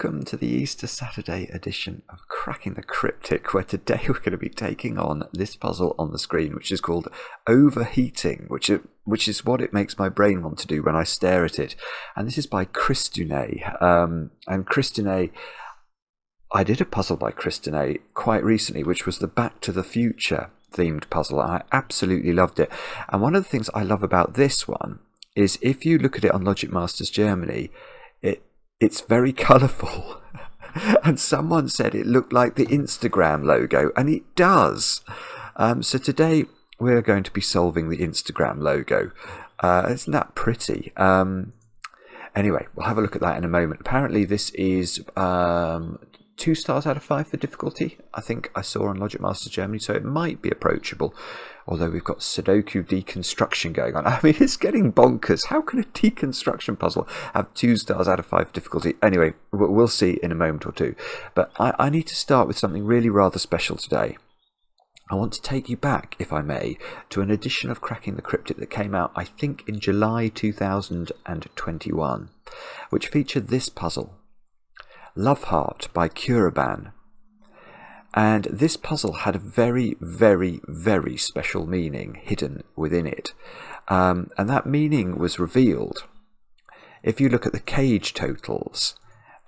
welcome to the Easter Saturday edition of Cracking the Cryptic, where today we're going to be taking on this puzzle on the screen, which is called Overheating, which is what it makes my brain want to do when I stare at it. And this is by Chris Dunay. And Chris Dunay, I did a puzzle by Chris Dunay quite recently, which was the Back to the Future themed puzzle. I absolutely loved it. And one of the things I love about this one is if you look at it on Logic Masters Germany, it's very colourful. And someone said it looked like the Instagram logo, and it does. So today we're going to be solving the Instagram logo. Isn't that pretty? Anyway, we'll have a look at that in a moment. Apparently this is 2 stars out of 5 for difficulty, I think I saw on Logic Masters Germany, so it might be approachable. Although we've got Sudoku deconstruction going on. I mean, it's getting bonkers. How can a deconstruction puzzle have 2 stars out of 5 difficulty? Anyway, we'll see in a moment or two. But I need to start with something really rather special today. I want to take you back, if I may, to an edition of Cracking the Cryptic that came out, I think, in July 2021, which featured this puzzle, Love Heart by Curaban. And this puzzle had a very, very, very special meaning hidden within it. And that meaning was revealed if you look at the cage totals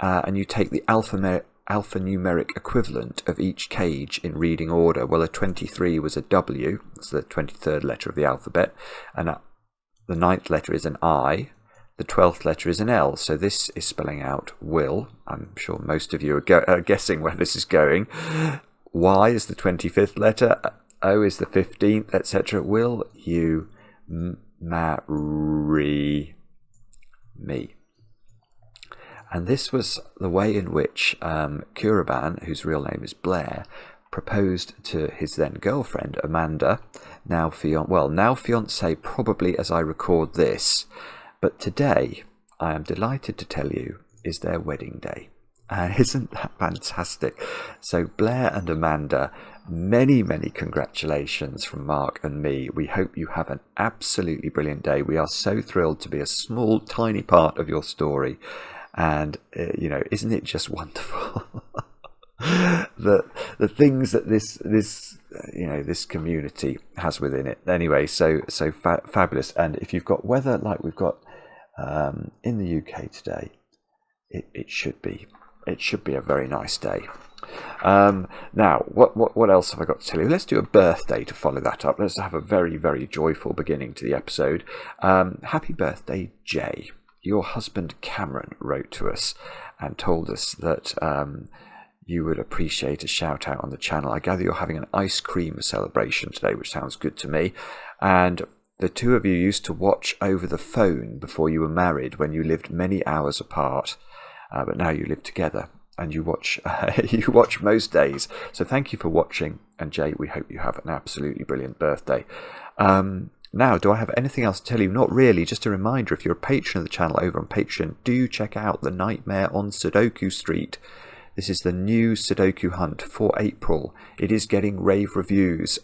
and you take the alphanumeric equivalent of each cage in reading order. Well, a 23 was a W, that's the 23rd letter of the alphabet, and the 9th letter is an I. The 12th letter is an L, so this is spelling out will. I'm sure most of you are guessing where this is going. Y is the 25th letter, O is the 15th, etc. Will you marry me? And this was the way in which Curaban, whose real name is Blair, proposed to his then girlfriend, Amanda, now fiancée probably as I record this. But today, I am delighted to tell you, is their wedding day. And isn't that fantastic? So Blair and Amanda, many, many congratulations from Mark and me. We hope you have an absolutely brilliant day. We are so thrilled to be a small, tiny part of your story. And, isn't it just wonderful? the things that this community has within it. Anyway, so fabulous. And if you've got weather like we've got in the UK today, it should be a very nice day. Now, what else have I got to tell you? Let's do a birthday to follow that up. Let's have a very, very joyful beginning to the episode. Happy birthday, Jay. Your husband Cameron wrote to us and told us that you would appreciate a shout out on the channel. I gather you're having an ice cream celebration today, which sounds good to me. And the two of you used to watch over the phone before you were married, when you lived many hours apart. But now you live together and you watch most days. So thank you for watching. And Jay, we hope you have an absolutely brilliant birthday. Now, do I have anything else to tell you? Not really. Just a reminder, if you're a patron of the channel over on Patreon, do check out the Knightmare on Sudoku Street. This is the new Sudoku hunt for April. It is getting rave reviews.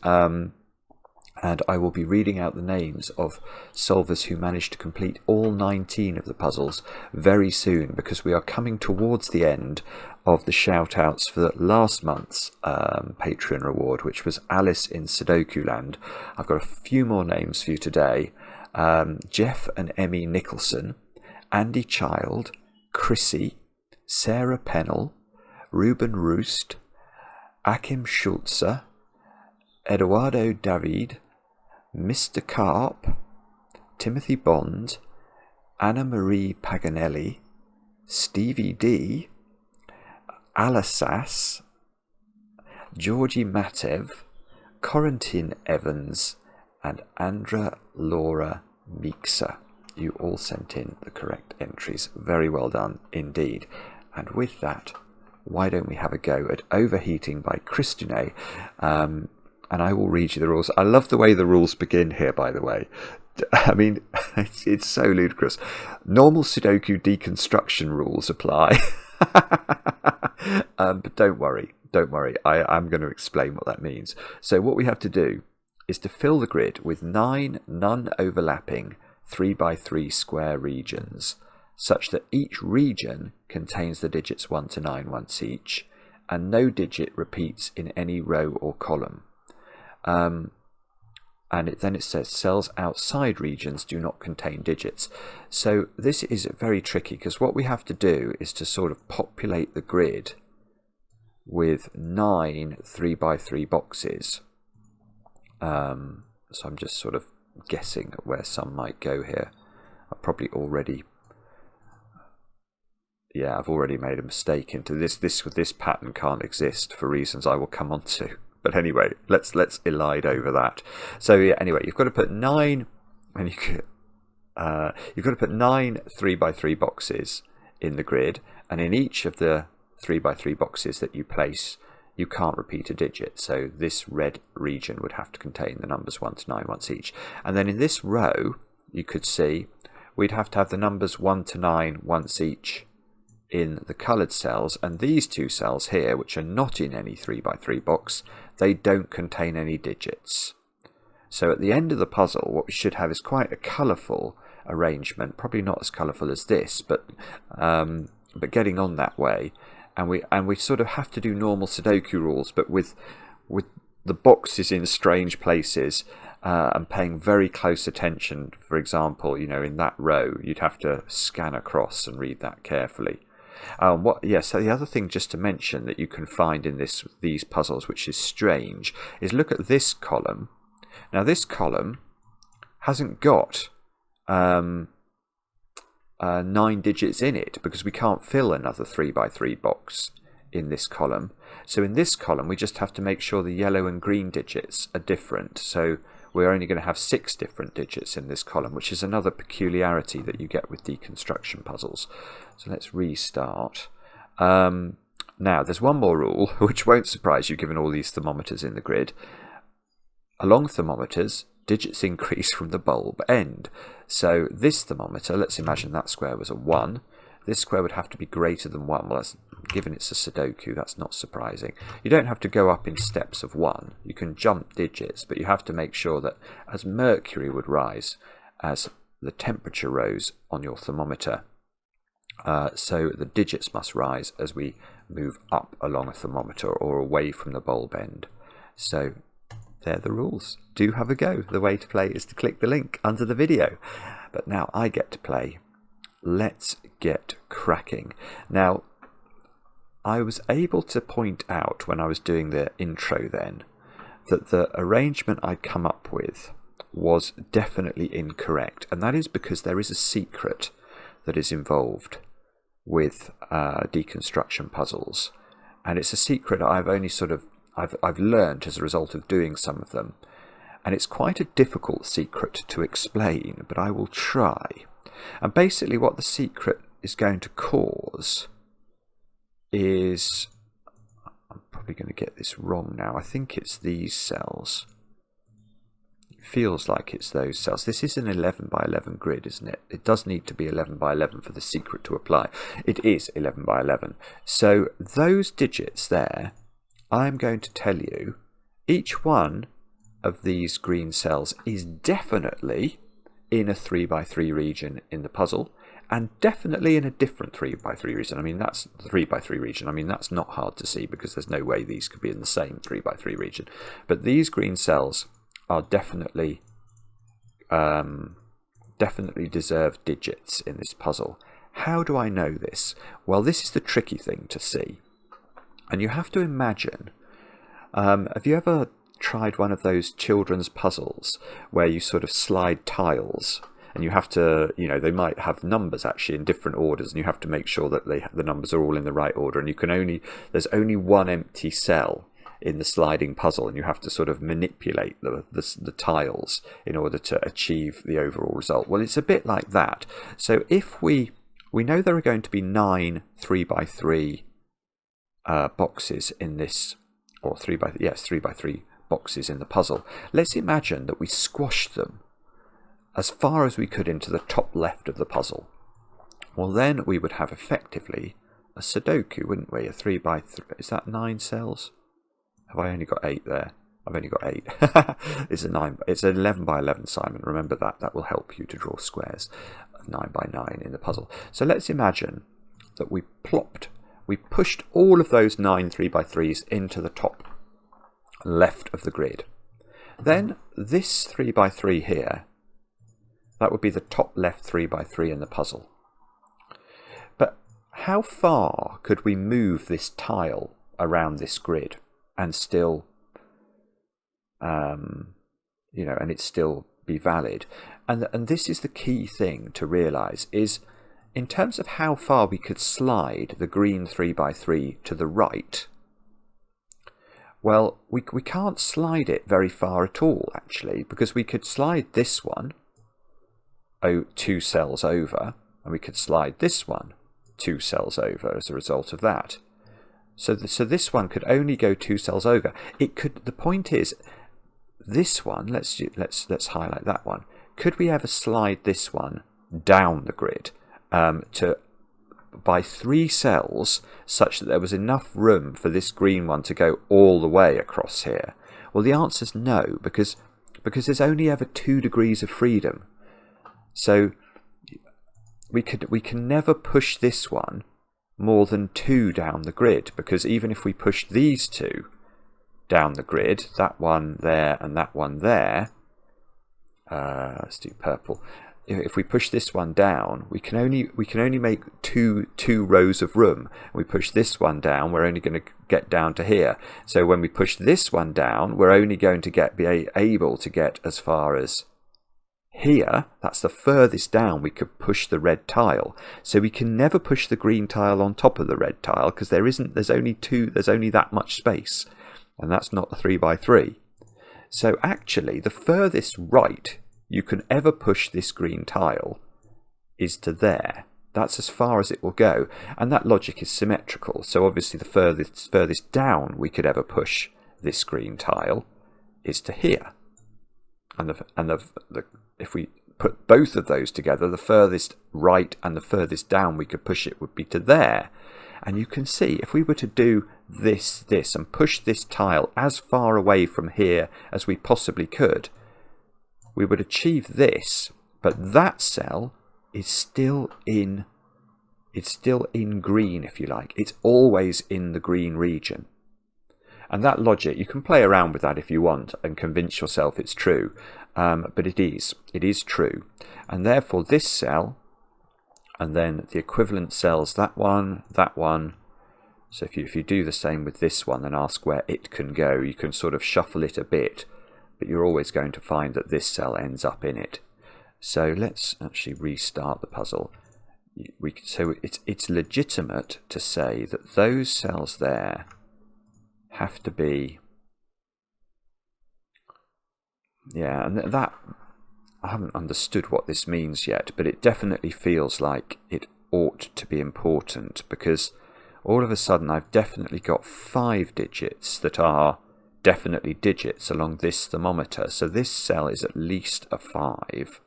And I will be reading out the names of solvers who managed to complete all 19 of the puzzles very soon, because we are coming towards the end of the shout-outs for last month's Patreon reward, which was Alice in Sudokuland. I've got a few more names for you today. Jeff and Emmy Nicholson, Andy Child, Chrissy, Sarah Pennell, Ruben Roost, Akim Schulze, Eduardo David, Mr. Carp, Timothy Bond, Anna Marie Paganelli, Stevie D, Alasas, Georgie Matev, Corentin Evans, and Andra Laura Meeksa. You all sent in the correct entries. Very well done indeed. And with that, why don't we have a go at Overheating by Chris Dunay? And I will read you the rules. I love the way the rules begin here, by the way. I mean, it's so ludicrous. Normal Sudoku deconstruction rules apply. But don't worry. I'm going to explain what that means. So what we have to do is to fill the grid with 9 non-overlapping 3x3 square regions. such that each region contains the digits 1 to 9 once each, and no digit repeats in any row or column. And then it says cells outside regions do not contain digits. So this is very tricky, because what we have to do is to sort of populate the grid with 9 3x3 boxes. So I'm just sort of guessing at where some might go here. I've probably already, yeah, I've already made a mistake into this. This pattern can't exist for reasons I will come on to. But anyway, let's elide over that. So yeah, anyway, you've got to put 9, and you've got to put 9 3x3 boxes in the grid, and in each of the 3x3 boxes that you place, you can't repeat a digit. So this red region would have to contain the numbers 1 to 9 once each. And then in this row, you could see we'd have to have the numbers 1 to 9 once each in the coloured cells, and these two cells here, which are not in any 3x3 box, they don't contain any digits. So at the end of the puzzle, what we should have is quite a colourful arrangement, probably not as colourful as this, but getting on that way. And we sort of have to do normal Sudoku rules, but with the boxes in strange places, and paying very close attention. For example, you know, in that row, you'd have to scan across and read that carefully. So the other thing just to mention that you can find in these puzzles, which is strange, is look at this column. Now this column hasn't got 9 digits in it, because we can't fill another 3x3 box in this column. So in this column we just have to make sure the yellow and green digits are different. So we're only going to have 6 different digits in this column, which is another peculiarity that you get with deconstruction puzzles. So let's restart. Now there's one more rule which won't surprise you given all these thermometers in the grid. Along thermometers, digits increase from the bulb end. So this thermometer, let's imagine that square was a 1. This square would have to be greater than 1. Well, given it's a Sudoku, that's not surprising. You don't have to go up in steps of 1. You can jump digits, but you have to make sure that as mercury would rise, as the temperature rose on your thermometer, so the digits must rise as we move up along a thermometer or away from the bulb end. So they're the rules. Do have a go. The way to play is to click the link under the video. But now I get to play. Let's get cracking. Now, I was able to point out when I was doing the intro then that the arrangement I'd come up with was definitely incorrect, and that is because there is a secret that is involved with deconstruction puzzles, and it's a secret I've only I've learned as a result of doing some of them, and it's quite a difficult secret to explain, but I will try. And basically what the secret is going to cause is, I'm probably going to get this wrong now, I think it's these cells. It feels like it's those cells. This is an 11 by 11 grid, isn't it? It does need to be 11 by 11 for the secret to apply. It is 11 by 11. So those digits there, I'm going to tell you, each one of these green cells is definitely in a 3x3 region in the puzzle, and definitely in a different 3x3 region. I mean, that's 3x3 region. I mean, that's not hard to see because there's no way these could be in the same 3x3 region. But these green cells are definitely deserve digits in this puzzle. How do I know this? Well, this is the tricky thing to see. And you have to imagine, have you ever tried one of those children's puzzles where you sort of slide tiles and you have to, you know, they might have numbers actually in different orders, and you have to make sure that the numbers are all in the right order, and there's only one empty cell in the sliding puzzle, and you have to sort of manipulate the tiles in order to achieve the overall result. Well, it's a bit like that. So if we know there are going to be 9 3x3 boxes in this, or 3x3 boxes in the puzzle. Let's imagine that we squashed them as far as we could into the top left of the puzzle. Well, then we would have effectively a Sudoku, wouldn't we? A 3x3. Is that 9 cells? Have I only got 8 there? I've only got 8. It's a 9. It's an 11 by 11, Simon. Remember that. That will help you to draw squares. of 9 by 9 in the puzzle. So let's imagine that we pushed all of those 9 3x3s into the top left of the grid. Then this 3x3 here, that would be the top left 3x3 in the puzzle. But how far could we move this tile around this grid and still, and it still be valid? And this is the key thing to realise, is in terms of how far we could slide the green 3x3 to the right, well, we can't slide it very far at all, actually, because we could slide this one 2 cells over, and we could slide this one 2 cells over as a result of that. So this one could only go 2 cells over. It could. The point is, this one. Let's highlight that one. Could we ever slide this one down the grid by 3 cells, such that there was enough room for this green one to go all the way across here? Well, the answer is no, because there's only ever 2 degrees of freedom. So we can never push this one more than 2 down the grid, because even if we push these 2 down the grid, that one there and that one there, let's do purple. If we push this one down, we can only make two rows of room. We push this one down, we're only going to get down to here. So when we push this one down, we're only going to be able to get as far as here. That's the furthest down we could push the red tile. So we can never push the green tile on top of the red tile, because there's only that much space, and that's not the 3x3. So actually, the furthest right you can ever push this green tile is to there. That's as far as it will go, and that logic is symmetrical. So obviously the furthest down we could ever push this green tile is to here, and if we put both of those together, the furthest right and the furthest down we could push it would be to there. And you can see, if we were to do this and push this tile as far away from here as we possibly could, we would achieve this, but that cell is still in green, if you like. It's always in the green region. And that logic, you can play around with that if you want and convince yourself it's true, but it is true. And therefore this cell, and then the equivalent cells, that one. So if you do the same with this one and ask where it can go, you can sort of shuffle it a bit, but you're always going to find that this cell ends up in it. So let's actually restart the puzzle. So it's legitimate to say that those cells there have to be, yeah, and that, I haven't understood what this means yet, but it definitely feels like it ought to be important, because all of a sudden I've definitely got 5 digits that are definitely digits along this thermometer. So this cell is at least a 5,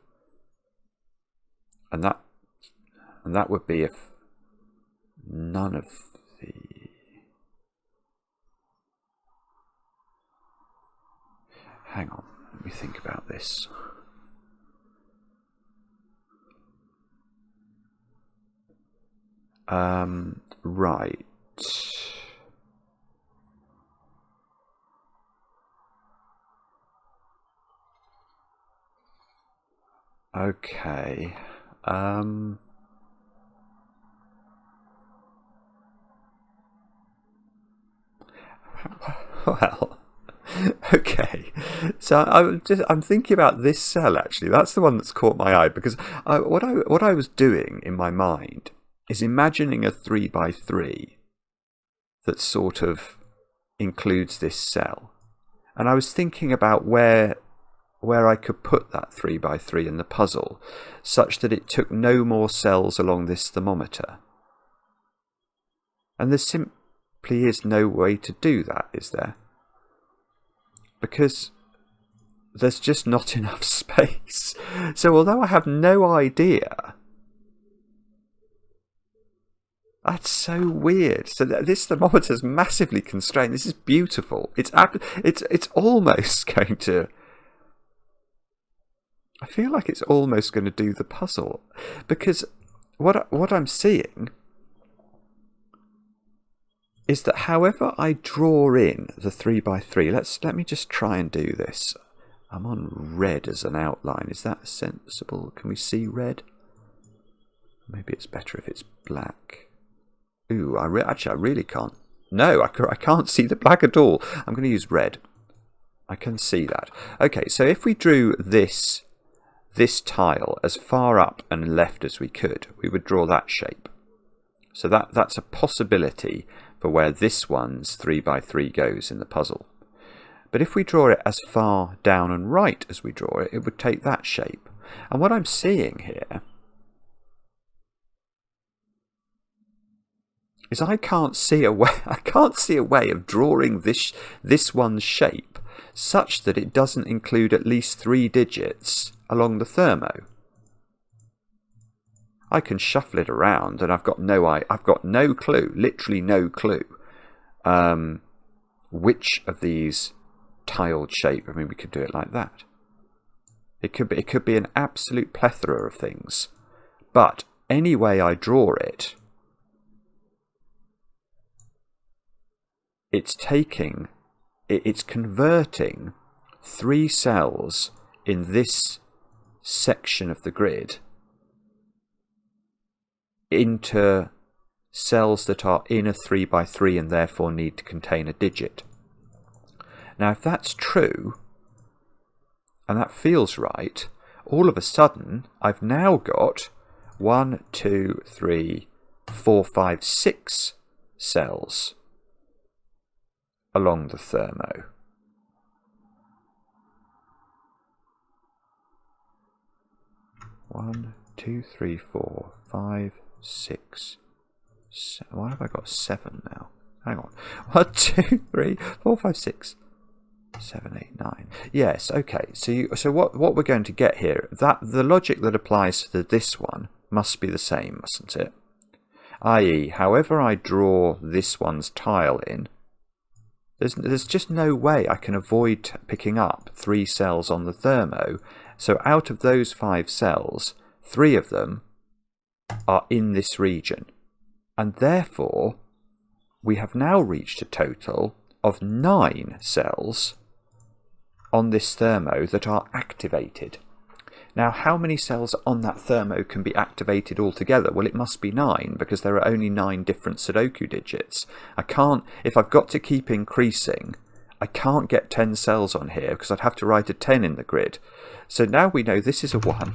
and that would be if none of the, hang on, let me think about this. Right. Okay. Well, okay. So I'm thinking about this cell, actually. That's the one that's caught my eye, because what I was doing in my mind is imagining a 3x3 that sort of includes this cell. And I was thinking about where I could put that 3x3 in the puzzle, such that it took no more cells along this thermometer. And there simply is no way to do that, is there? Because there's just not enough space. So although I have no idea, that's so weird. So this thermometer is massively constrained. This is beautiful. It's almost going to, I feel like it's almost going to do the puzzle, because what I'm seeing is that however I draw in the 3x3, let me just try and do this. I'm on red as an outline. Is that sensible? Can we see red? Maybe it's better if it's black. Ooh, actually I really can't. No, I can't see the black at all. I'm going to use red. I can see that. Okay, so if we drew this tile as far up and left as we could, we would draw that shape. So that's a possibility for where this one's 3x3 goes in the puzzle. But if we draw it as far down and right as we draw it, it would take that shape. And what I'm seeing here is I can't see a way of drawing this one's shape such that it doesn't include at least 3 digits along the thermo. I can shuffle it around, and I've got no clue, literally no clue, which of these tiled shape. I mean, we could do it like that. It could be an absolute plethora of things, but any way I draw it, it's converting 3 cells in this section of the grid into cells that are in a 3x3 and therefore need to contain a digit. Now, if that's true, and that feels right, all of a sudden I've now got 1, 2, 3, 4, 5, 6 cells along the thermo. One, 2, 3, 4, 5, 6, 7. Why have I got 7 now? Hang on. 1, 2, 3, 4, 5, 6, 7, 8, 9. Yes, okay. So what we're going to get here, that the logic that applies to this one must be the same, mustn't it? I.e., however I draw this one's tile in, there's just no way I can avoid picking up 3 cells on the thermo. So out of those 5 cells, 3 of them are in this region. And therefore, we have now reached a total of 9 cells on this thermo that are activated. Now, how many cells on that thermo can be activated altogether? Well, it must be 9, because there are only 9 different Sudoku digits. I can't, if I've got to keep increasing, I can't get 10 cells on here, because I'd have to write a 10 in the grid. So now we know this is a 1,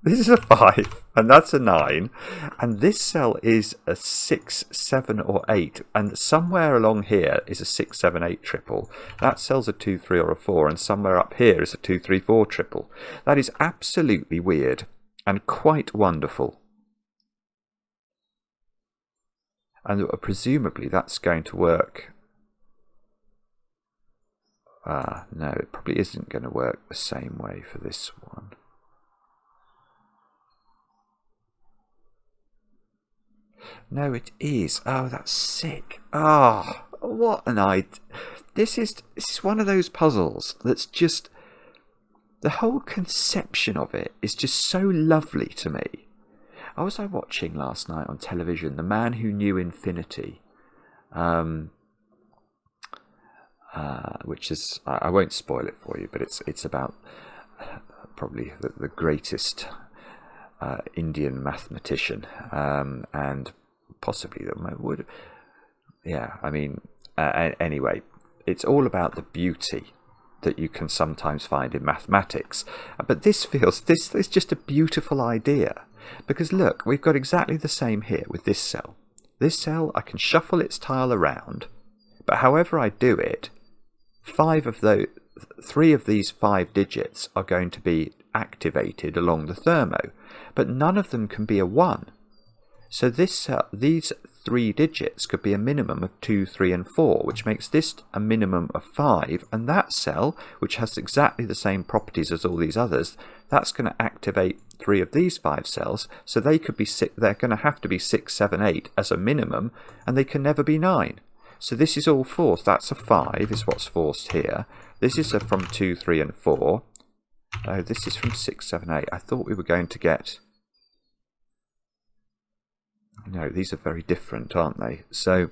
this is a 5, and that's a 9, and this cell is a 6, 7 or 8, and somewhere along here is a 6, 7, 8 triple. That cell's a 2, 3 or a 4, and somewhere up here is a 2, 3, 4 triple. That is absolutely weird and quite wonderful. And presumably that's going to work. No, it probably isn't going to work the same way for this one. No, it is. Oh, that's sick. Ah, oh, what an idea. This is one of those puzzles that's just, the whole conception of it is just so lovely to me. I was watching last night on television The Man Who Knew Infinity, which is, I won't spoil it for you, but it's about probably the greatest Indian mathematician, and possibly that would, yeah, I mean, anyway, it's all about the beauty that you can sometimes find in mathematics. But this is just a beautiful idea, because look, we've got exactly the same here with this cell. This cell, I can shuffle its tile around, but however I do it, 3 of these 5 digits are going to be activated along the thermo, but none of them can be a 1. So these 3 digits could be a minimum of 2, 3 and 4, which makes this a minimum of 5, and that cell, which has exactly the same properties as all these others, that's going to activate 3 of these 5 cells, so they could be they're going to have to be 6, 7, 8 as a minimum, and they can never be 9. So this is all forced. That's a 5 is what's forced here. This is from 2, 3 and 4. Oh, this is from 6, 7, 8. I thought we were going to get... No, these are very different, aren't they? So...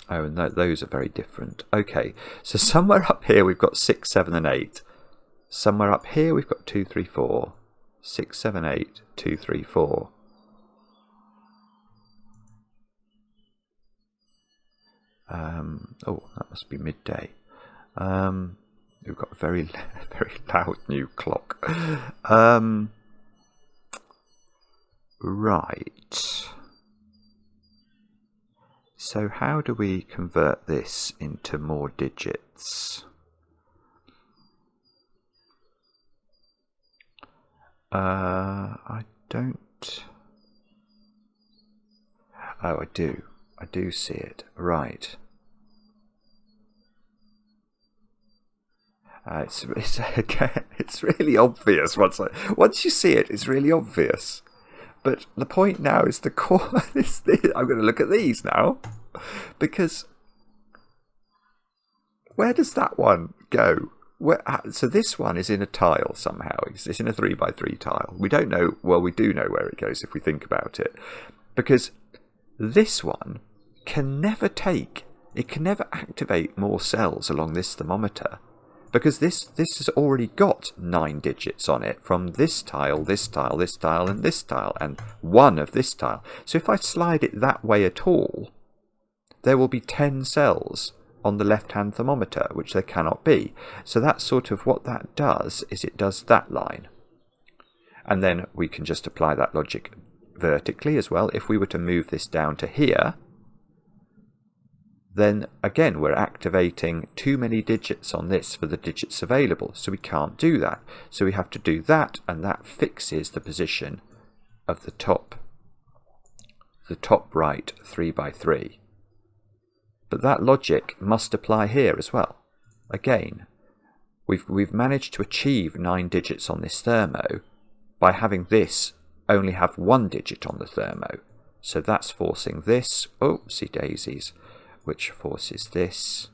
Oh, and those are very different. Okay, so somewhere up here we've got 6, 7, and 8. Somewhere up here we've got 2, 3, 4. 6, 7, 8, 2, 3, 4. Oh, that must be midday. We've got a very, very loud new clock. Right. So how do we convert this into more digits? I don't... Oh, I do. I do see it. Right. It's really obvious once you see it. It's really obvious. But the point now is the core. I'm going to look at these now, because where does that one go? So this one is in a tile somehow. It's in a 3 by 3 tile. We don't know. Well, we do know where it goes if we think about it, because this one can never it can never activate more cells along this thermometer, because this has already got 9 digits on it from this tile, this tile, this tile, and this tile, and 1 of this tile. So if I slide it that way at all, there will be 10 cells on the left-hand thermometer, which there cannot be. So that's sort of what that does, is it does that line. And then we can just apply that logic vertically as well. If we were to move this down to here, then again we're activating too many digits on this for the digits available, so we can't do that. So we have to do that, and that fixes the position of the top right 3 by 3. But that logic must apply here as well. Again, we've managed to achieve 9 digits on this thermo by having this only have 1 digit on the thermo. So that's forcing this, oopsie daisies, which forces this.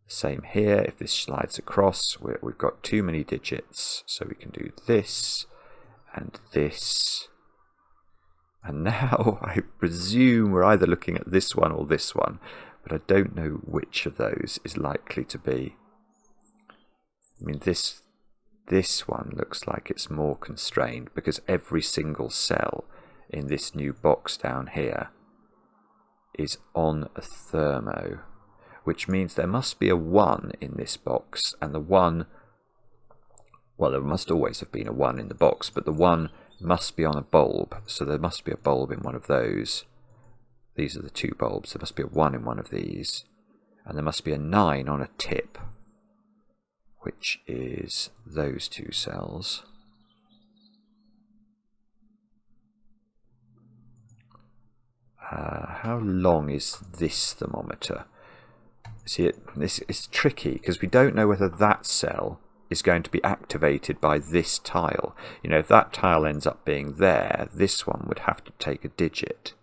Same here, if this slides across, we've got too many digits, so we can do this and this. And now I presume we're either looking at this one or this one, but I don't know which of those is likely to be. I mean, this one looks like it's more constrained, because every single cell in this new box down here is on a thermo, which means there must be a 1 in this box, and the 1, well, there must always have been a 1 in the box, but the 1 must be on a bulb, so there must be a bulb in one of those. These are the 2 bulbs. There must be a 1 in one of these, and there must be a 9 on a tip, which is those 2 cells. How long is this thermometer? See, this is tricky, because we don't know whether that cell is going to be activated by this tile. You know, if that tile ends up being there, this one would have to take a digit.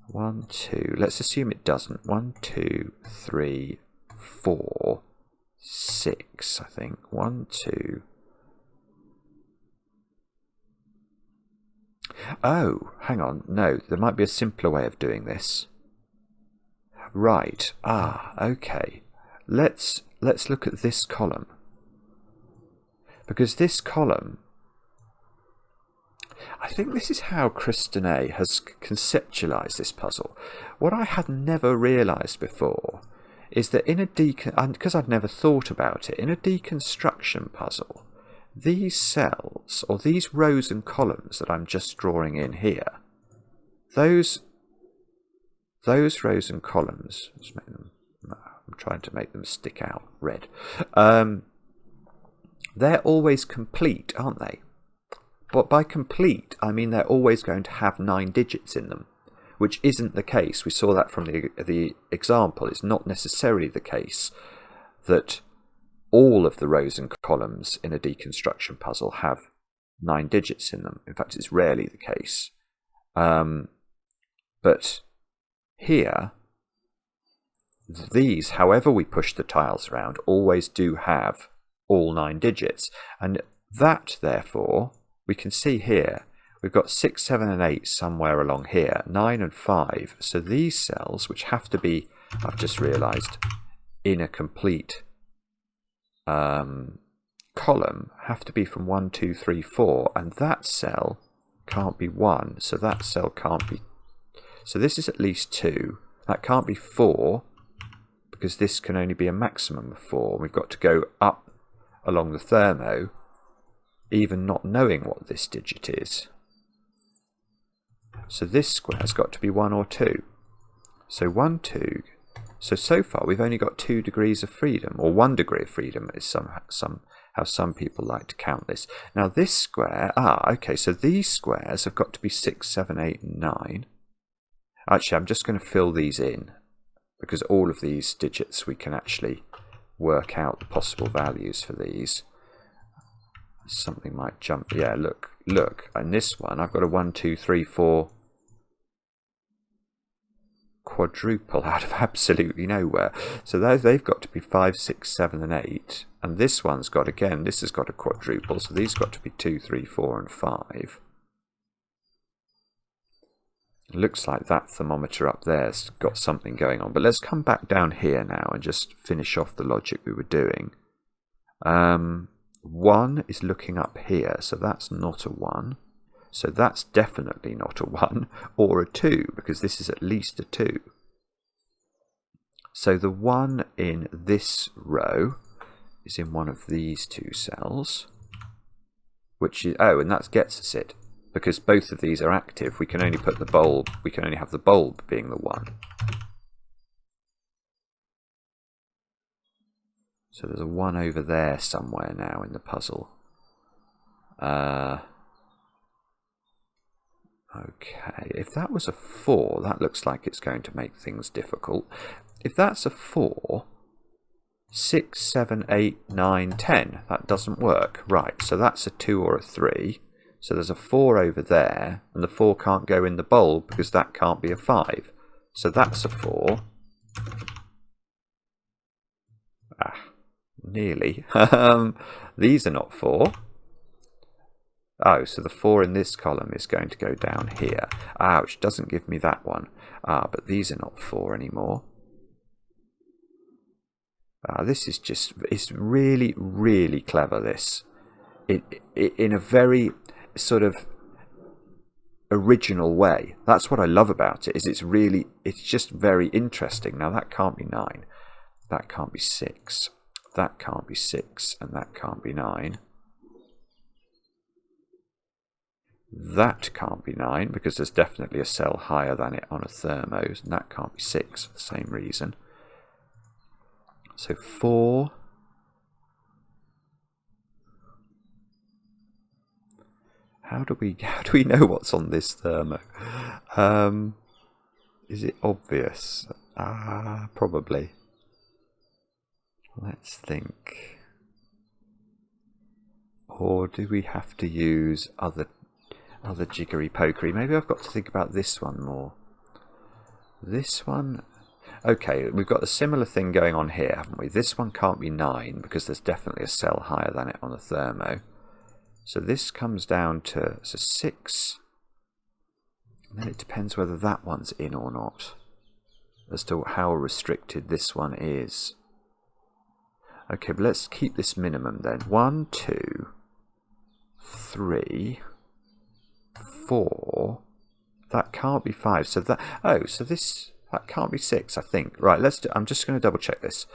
1, 2, let's assume it doesn't. 1, 2, 3, 4, 6, I think. 1, 2. Oh, hang on. No, there might be a simpler way of doing this. Right. Okay. Let's look at this column. Because this column, I think this is how Christiane has conceptualized this puzzle. What I had never realized before is that in a because I'd never thought about it, in a deconstruction puzzle, these cells, or these rows and columns that I'm just drawing in here, those rows and columns, let's make them, I'm trying to make them stick out red, they're always complete, aren't they? But by complete, I mean they're always going to have 9 digits in them, which isn't the case. We saw that from the example. It's not necessarily the case that all of the rows and columns in a deconstruction puzzle have 9 digits in them. In fact, it's rarely the case. But here, these, however we push the tiles around, always do have all 9 digits. And that, therefore, we can see here, we've got 6, 7 and 8 somewhere along here, 9 and 5. So these cells, which have to be, I've just realised, in a complete column, have to be from 1, 2, 3, 4. And that cell can't be 1, so that cell can't be... So this is at least 2. That can't be 4, because this can only be a maximum of 4. We've got to go up along the thermo, even not knowing what this digit is. So this square's got to be 1 or 2. So 1, 2. So far we've only got 2 degrees of freedom, or 1 degree of freedom is how some people like to count this. Now this square, okay, so these squares have got to be 6, 7, 8, and 9. Actually, I'm just going to fill these in, because all of these digits we can actually work out the possible values for these. Something might jump. Yeah, look. And this one, I've got a 1, 2, 3, 4 quadruple out of absolutely nowhere. So they've got to be 5, 6, 7, and 8. And this one's got, again, this has got a quadruple. So these got to be 2, 3, 4, and 5. It looks like that thermometer up there's got something going on. But let's come back down here now and just finish off the logic we were doing. 1 is looking up here, so that's not a 1. So that's definitely not a 1 or a 2, because this is at least a 2. So the 1 in this row is in one of these 2 cells, which is, and that gets us it. Because both of these are active, we can only put the bulb, we can only have the bulb being the 1. So there's a 1 over there somewhere now in the puzzle. Okay, if that was a 4, that looks like it's going to make things difficult. If that's a 4, 6, 7, 8, 9, 10, that doesn't work. Right, so that's a 2 or a 3. So there's a 4 over there, and the 4 can't go in the bulb because that can't be a 5. So that's a 4. Nearly. These are not 4. Oh, so the 4 in this column is going to go down here. Which doesn't give me that one. But these are not 4 anymore. This is just, it's really, really clever, this. In a very sort of original way. That's what I love about it, is it's just very interesting. Now that can't be 9. That can't be 6. That can't be 6, and that can't be 9. That can't be 9, because there's definitely a cell higher than it on a thermo, and that can't be 6 for the same reason. So 4. How do we know what's on this thermo? Is it obvious? Probably. Let's think. Or do we have to use other jiggery pokery? Maybe I've got to think about this one more. This one. Okay, we've got a similar thing going on here, haven't we? This one can't be 9 because there's definitely a cell higher than it on a thermo. So this comes down to 6. And then it depends whether that one's in or not, as to how restricted this one is. Okay, but let's keep this minimum then. 1, 2, 3, 4. That can't be 5. So that, that can't be 6, I think. Right, I'm just going to double check this.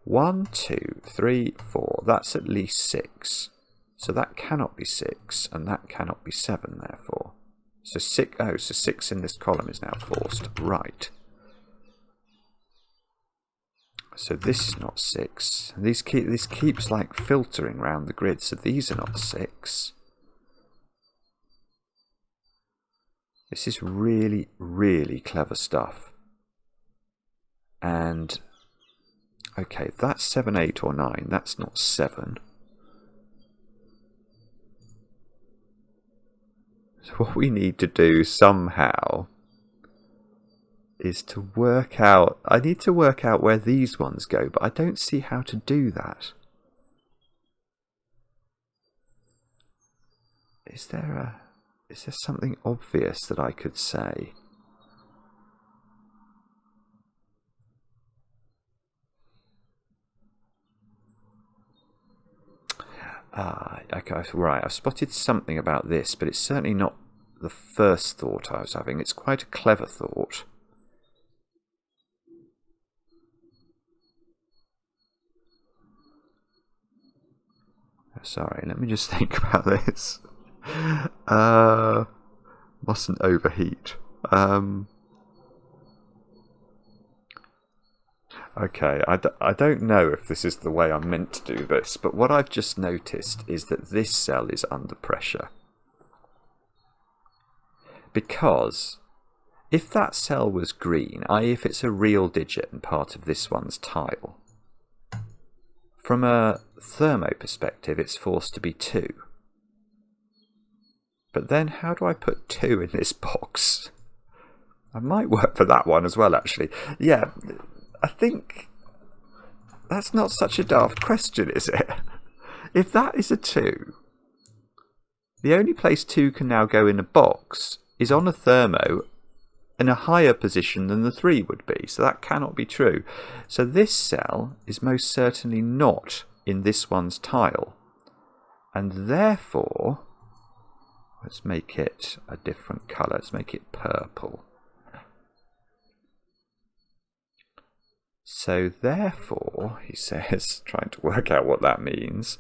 1, 2, 3, 4. That's at least 6. So that cannot be 6, and that cannot be 7, therefore. So 6, so 6 in this column is now forced. Right. So this is not 6. This keeps like filtering around the grid, so these are not 6. This is really, really clever stuff. And, okay, if that's 7, 8 or 9, that's not 7. So what we need to do somehow is to work out... I need to work out where these ones go, but I don't see how to do that. Is there something obvious that I could say? Okay, right, I've spotted something about this, but it's certainly not the first thought I was having. It's quite a clever thought. Sorry, let me just think about this. Mustn't overheat. Okay, I don't know if this is the way I'm meant to do this, but what I've just noticed is that this cell is under pressure. Because if that cell was green, i.e. if it's a real digit and part of this one's tile, from a thermo perspective it's forced to be 2. But then how do I put 2 in this box? I might work for that one as well, actually. Yeah, I think that's not such a daft question, is it? If that is a 2, the only place 2 can now go in a box is on a thermo in a higher position than the 3 would be, so that cannot be true. So this cell is most certainly not in this one's tile, and therefore, let's make it a different colour, let's make it purple. So therefore, he says, trying to work out what that means,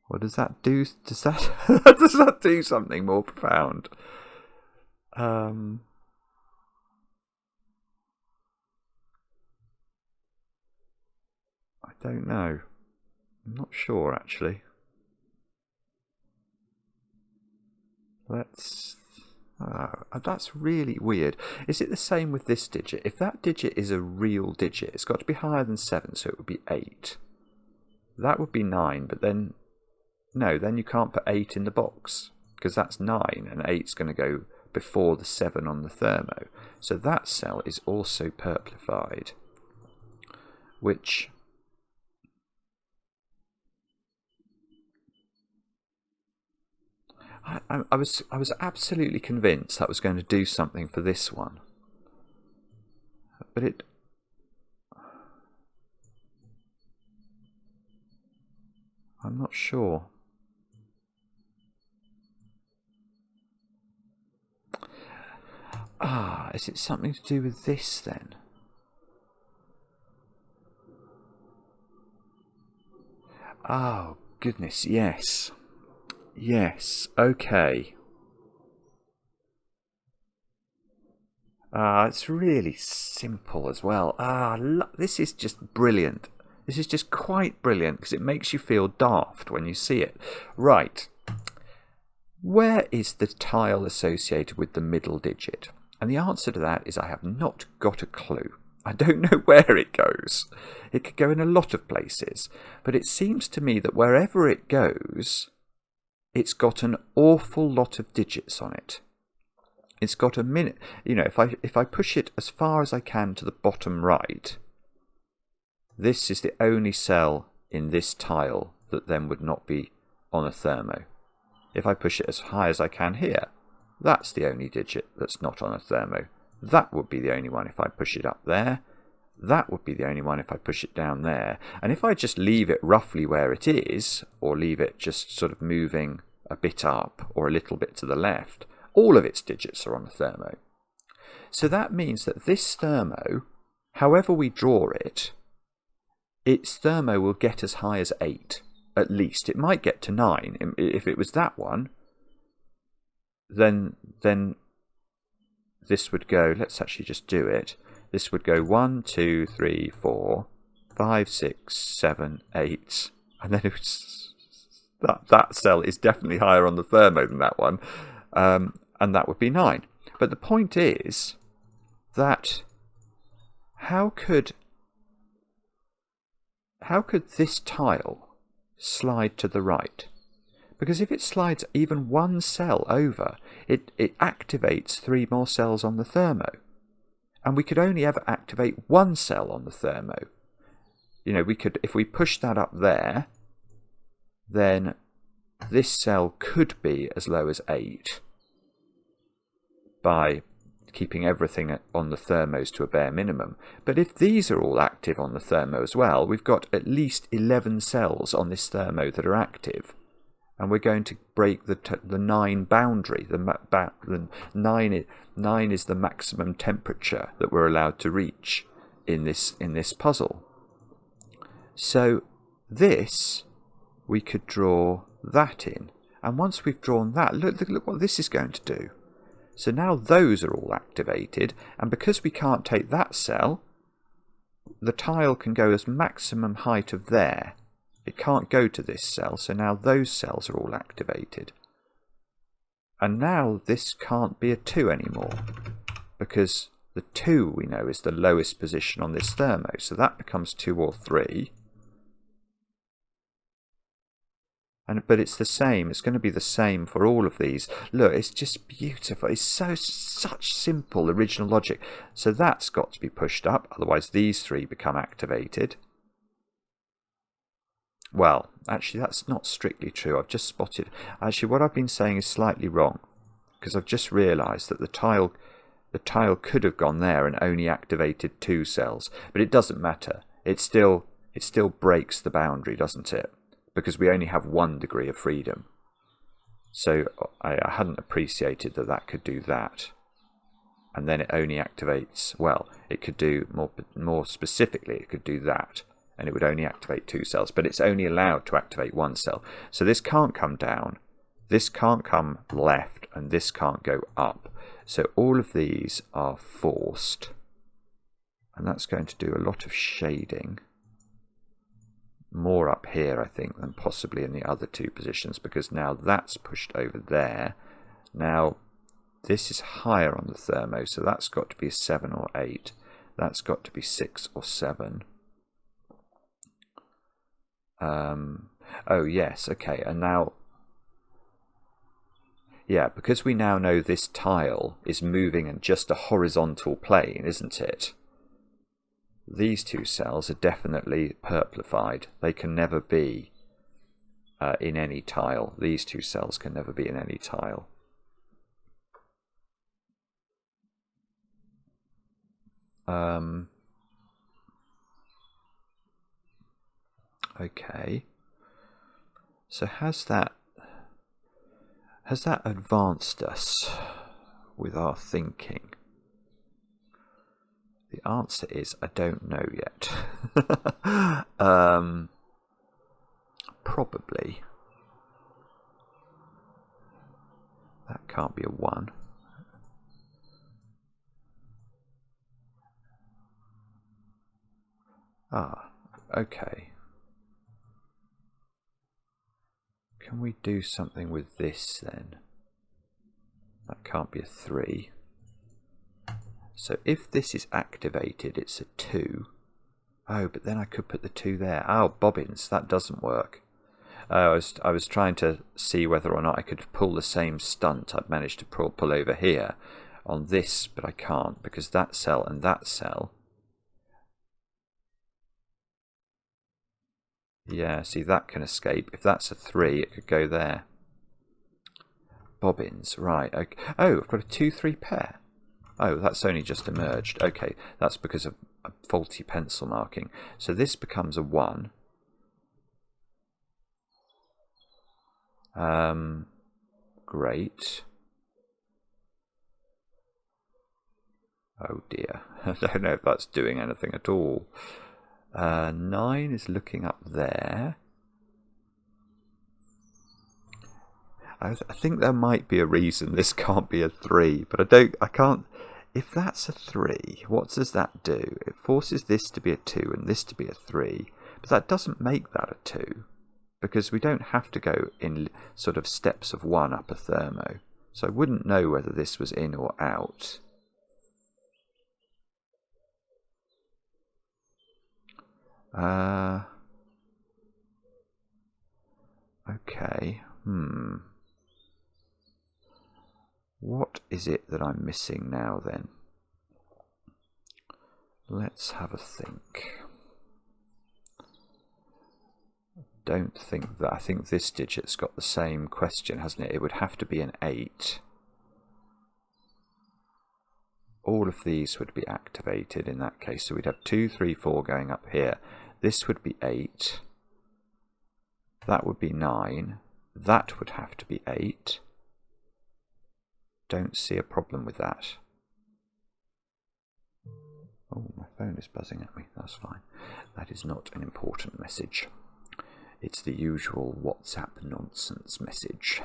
what does that do? Does that do something more profound? I don't know. I'm not sure, actually. That's really weird. Is it the same with this digit? If that digit is a real digit, it's got to be higher than 7, so it would be 8. That would be 9, but then... No, then you can't put 8 in the box, because that's 9, and 8's going to go before the 7 on the thermo. So that cell is also purplified, which... I was absolutely convinced that was going to do something for this one, but it... I'm not sure. Is it something to do with this then? Oh, goodness, yes. Yes, okay. It's really simple as well. This is just brilliant. This is just quite brilliant because it makes you feel daft when you see it. Right. Where is the tile associated with the middle digit? And the answer to that is I have not got a clue. I don't know where it goes. It could go in a lot of places. But it seems to me that wherever it goes, it's got an awful lot of digits on it. It's got a minute. You know, if I push it as far as I can to the bottom right, this is the only cell in this tile that then would not be on a thermo. If I push it as high as I can here, that's the only digit that's not on a thermo. That would be the only one if I push it up there. That would be the only one if I push it down there. And if I just leave it roughly where it is, or leave it just sort of moving a bit up or a little bit to the left, all of its digits are on the thermo. So that means that this thermo, however we draw it, its thermo will get as high as 8, at least. It might get to 9. If it was that one, then this would go, let's actually just do it. This would go 1, 2, 3, 4, 5, 6, 7, 8. And then it's, that cell is definitely higher on the thermo than that one. And that would be 9. But the point is that how could this tile slide to the right? Because if it slides even one cell over, it activates 3 more cells on the thermo. And we could only ever activate 1 cell on the thermo. You know, we could, if we push that up there, then this cell could be as low as 8 by keeping everything on the thermos to a bare minimum. But if these are all active on the thermo as well, we've got at least 11 cells on this thermo that are active. And we're going to break the 9 boundary. The 9 is the maximum temperature that we're allowed to reach in this puzzle. So this, we could draw that in. And once we've drawn that, look what this is going to do. So now those are all activated, and because we can't take that cell, the tile can go as maximum height of there. It can't go to this cell, so now those cells are all activated. And now this can't be a 2 anymore, because the 2 we know is the lowest position on this thermo, so that becomes 2 or 3. But it's the same. It's going to be the same for all of these. Look, it's just beautiful. It's such simple original logic. So that's got to be pushed up, otherwise these 3 become activated. Well, actually that's not strictly true. I've just spotted. Actually, what I've been saying is slightly wrong, because I've just realised that the tile could have gone there and only activated 2 cells, but it doesn't matter. It still breaks the boundary, doesn't it? Because we only have 1 degree of freedom. So I hadn't appreciated that could do that. And then it only activates, well, it could do more specifically, it could do that. And it would only activate 2 cells, but it's only allowed to activate 1 cell. So this can't come down, this can't come left, and this can't go up. So all of these are forced. And that's going to do a lot of shading. More up here, I think, than possibly in the other 2 positions, because now that's pushed over there. Now this is higher on the thermo, so that's got to be 7 or 8. That's got to be 6 or 7. Oh yes, okay, and now, yeah, because we now know this tile is moving in just a horizontal plane, isn't it? These 2 cells are definitely purplified. They can never be in any tile. These 2 cells can never be in any tile. Okay. So has that advanced us with our thinking? The answer is I don't know yet. Probably. That can't be a 1. Ah, okay. Can we do something with this then? That can't be a 3. So if this is activated, it's a 2. Oh, but then I could put the 2 there. Oh, bobbins, that doesn't work. I was trying to see whether or not I could pull the same stunt I'd managed to pull over here on this, but I can't, because that cell and that cell. Yeah, see, that can escape. If that's a 3, it could go there. Bobbins, right. Okay. Oh, I've got a 2-3 pair. Oh, that's only just emerged. Okay, that's because of a faulty pencil marking. So this becomes a 1. Great. Oh dear. I don't know if that's doing anything at all. 9 is looking up there. I think there might be a reason this can't be a 3, but I can't. If that's a 3, what does that do? It forces this to be a 2 and this to be a 3, but that doesn't make that a 2, because we don't have to go in sort of steps of 1 up a thermo. So I wouldn't know whether this was in or out. Okay. What is it that I'm missing now then? Let's have a think. Don't think that. I think this digit's got the same question, hasn't it? It would have to be an 8. All of these would be activated in that case. So we'd have 2, 3, 4 going up here. This would be 8. That would be 9. That would have to be 8. Don't see a problem with that. Oh, my phone is buzzing at me. That's fine. That is not an important message. It's the usual WhatsApp nonsense message.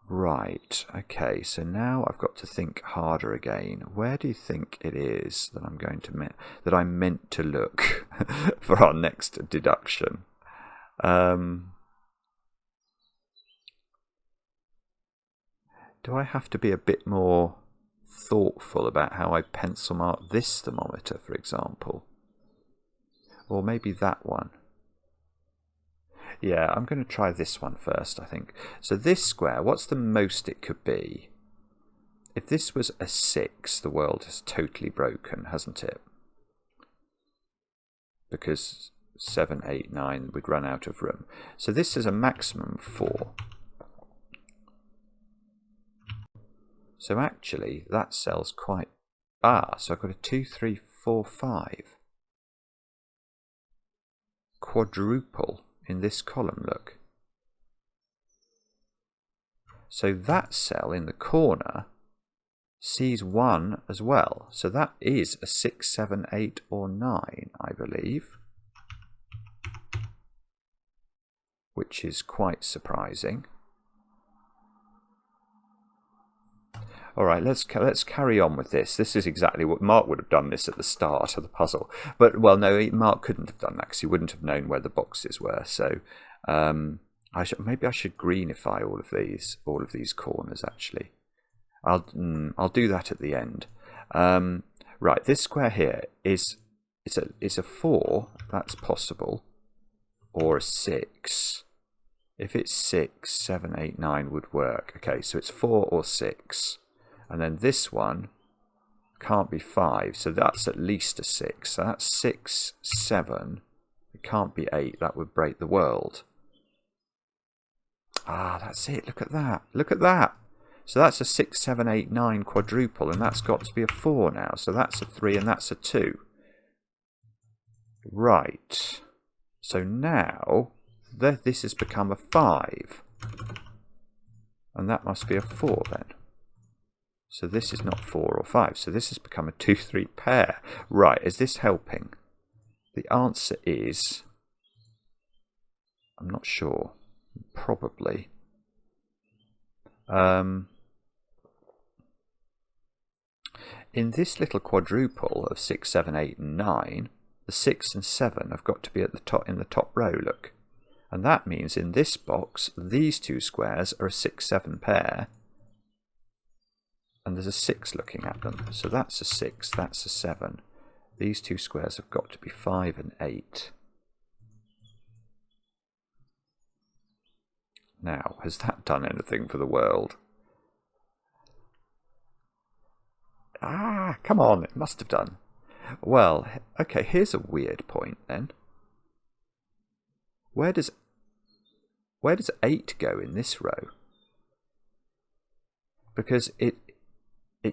Right, okay, so now I've got to think harder again. Where do you think it is that I meant to look for our next deduction? Do I have to be a bit more thoughtful about how I pencil mark this thermometer, for example? Or maybe that one. Yeah, I'm going to try this one first, I think. So this square, what's the most it could be? If this was a 6, the world is totally broken, hasn't it? Because 7, 8, 9, we'd run out of room. So this is a maximum of 4. So actually, that cell's quite... so I've got a 2, 3, 4, 5. Quadruple in this column, look. So that cell in the corner sees 1 as well. So that is a 6, 7, 8 or 9, I believe. Which is quite surprising. Alright, let's carry on with this. This is exactly what Mark would have done this at the start of the puzzle. But, well, no, Mark couldn't have done that because he wouldn't have known where the boxes were. So maybe I should greenify all of these corners, actually. I'll do that at the end. Right, this square here is a 4, that's possible, or a 6. If it's 6, 7, 8, 9 would work. Okay, so it's 4 or 6. And then this one can't be 5, so that's at least a 6. So that's 6, 7. It can't be 8, that would break the world. That's it, look at that. Look at that. So that's a 6, 7, 8, 9 quadruple, and that's got to be a 4 now. So that's a 3 and that's a 2. Right. So now this has become a 5. And that must be a 4 then. So this is not 4 or 5. So this has become a 2, 3 pair. Right, is this helping? The answer is... I'm not sure. Probably. In this little quadruple of 6, 7, 8 and 9, the 6 and 7 have got to be at the top, in the top row, look. And that means in this box, these two squares are a 6, 7 pair. And there's a 6 looking at them. So that's a 6, that's a 7. These two squares have got to be 5 and 8. Now, has that done anything for the world? Come on, it must have done. Well, okay, here's a weird point then. Where does 8 go in this row? Because it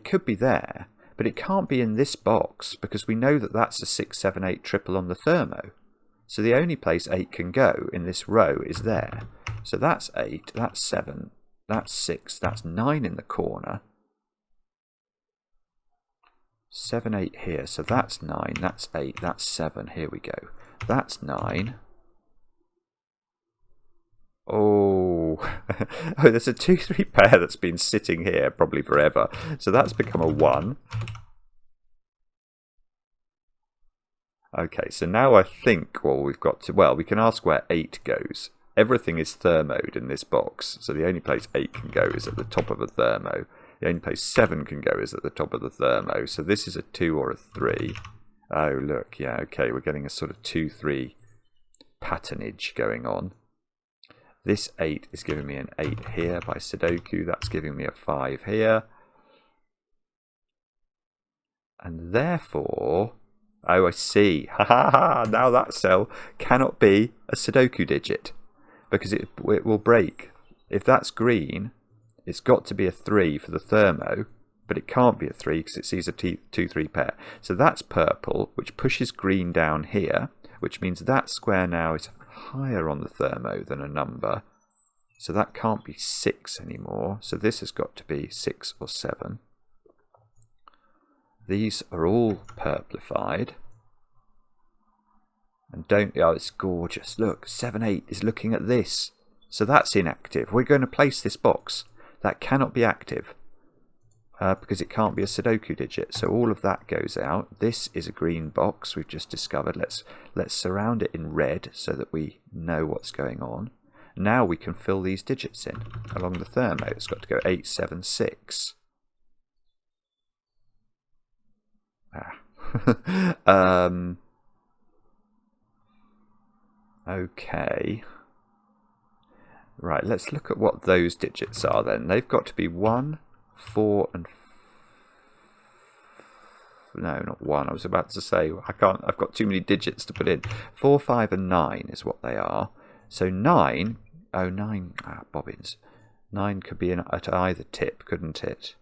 could be there, but it can't be in this box because we know that that's a 6, 7, 8 triple on the thermo. So the only place 8 can go in this row is there. So that's 8, that's 7, that's 6, that's 9 in the corner. 7, 8 here, so that's 9, that's 8, that's 7, here we go. That's 9. Oh, there's a 2, 3 pair that's been sitting here probably forever. So that's become a 1. Okay, so now I think we've got to... Well, we can ask where 8 goes. Everything is thermoed in this box. So the only place 8 can go is at the top of a thermo. The only place 7 can go is at the top of the thermo. So this is a 2 or a 3. Oh, look, yeah, okay, we're getting a sort of 2, 3 patternage going on. This 8 is giving me an 8 here by Sudoku. That's giving me a 5 here. And therefore, oh, I see. Ha ha ha! Now that cell cannot be a Sudoku digit because it will break. If that's green, it's got to be a 3 for the thermo, but it can't be a 3 because it sees a 2-3 pair. So that's purple, which pushes green down here, which means that square now is higher on the thermo than a number. So that can't be 6 anymore. So this has got to be 6 or 7. These are all purplified. And oh, it's gorgeous. Look, 7, 8 is looking at this. So that's inactive. We're going to place this box. That cannot be active because it can't be a Sudoku digit. So all of that goes out. This is a green box we've just discovered. Let's surround it in red so that we know what's going on. Now we can fill these digits in along the thermo. It's got to go 8, 7, 6. Okay. Right, let's look at what those digits are then. They've got to be 1, 4 and... No, not 1. I was about to say, I've got too many digits to put in. 4, 5 and 9 is what they are. So 9... Oh, 9... bobbins. 9 could be at either tip, couldn't it?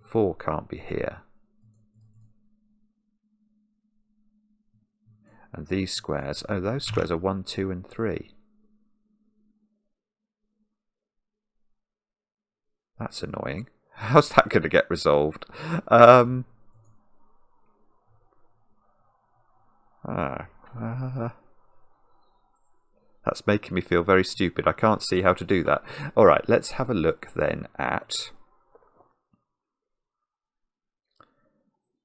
4 can't be here. And these squares... Oh, those squares are 1, 2 and 3. That's annoying. How's that going to get resolved? That's making me feel very stupid. I can't see how to do that. Alright, let's have a look then at...